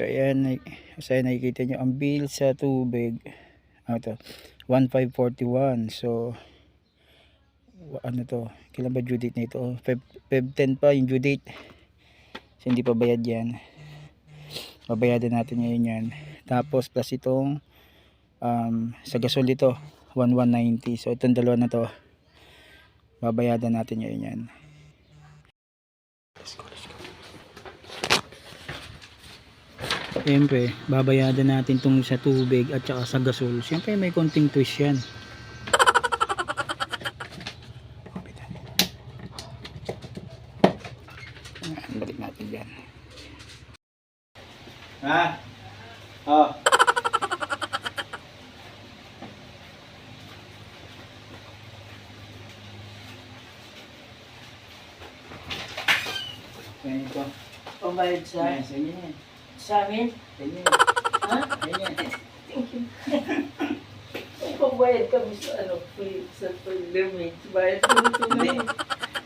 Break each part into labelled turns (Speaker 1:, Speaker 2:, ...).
Speaker 1: So ayan, nakikita nyo ang bill sa tubig. Ito, 1541. So ano to, kailan ba due date nito? Feb 10 pa yung due date. So hindi pa bayad yan. Babayadan natin ngayon yan. Tapos plus itong sa gasol ito 1190. So itong dalawa na to babayadan natin ngayon yan. Let's go. Siyempre, babayadan natin itong sa tubig at saka sa gasol. Siyempre, may konting twist yan. Balik natin yan. Ha? Oh. Yan ito.
Speaker 2: Pambayad sa...
Speaker 1: Yan, sa inyo yan.
Speaker 2: Sa amin?
Speaker 1: Ganyan.
Speaker 2: Ha?
Speaker 1: Ganyan.
Speaker 2: Thank you. May pambayad kami sa ano, sa limit. Bayad kami sa
Speaker 1: Hindi.
Speaker 2: limit.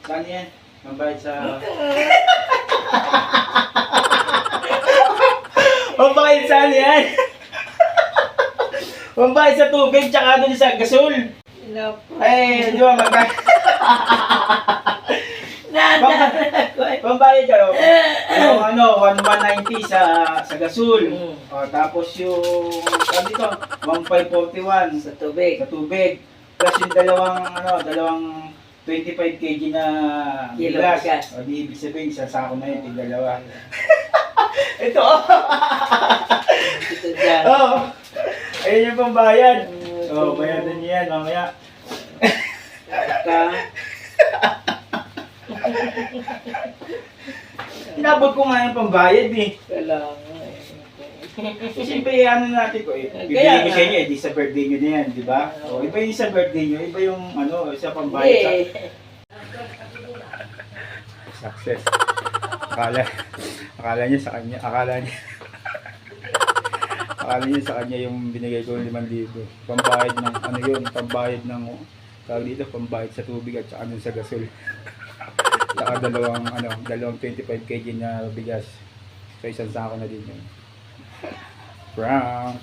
Speaker 1: Saan yan? Mambayad sa... Mambayad saan yan? Mambayad sa tubig tsaka doon sa gasol. Ay, di ba pambayad ka yung ano, 1190 sa gasol. O, tapos yung dito, 1541
Speaker 2: Sa tubig.
Speaker 1: sa tubig. Plus yung dalawang 25 kg na
Speaker 2: Kilo
Speaker 1: bigas.
Speaker 2: bigas.
Speaker 1: O, di ibig sabihin, isang sako na yun, tigdalawa. Ito,
Speaker 2: Ito dyan.
Speaker 1: oh, ayun yung pambayad. So, bayadan niyo yan mamaya. Inabot ko nga yung pambayad eh.
Speaker 2: Kailangan.
Speaker 1: Siyempre, ano natin ko eh. Bibigay ko sa inyo eh, di sa birthday nyo na yan, di ba? O, iba yung sa birthday nyo, iba yung ano, sa pambayad. Success. Akala niya sa kanya, akala niya sa kanya yung binigay ko 5,000. Pambayad ng, ano yun, pambayad ng, tawag dito, pambayad sa tubig at saka sa gasol. Saka dalawang 25 kg na bigas. So isang sako na din yun. Brown.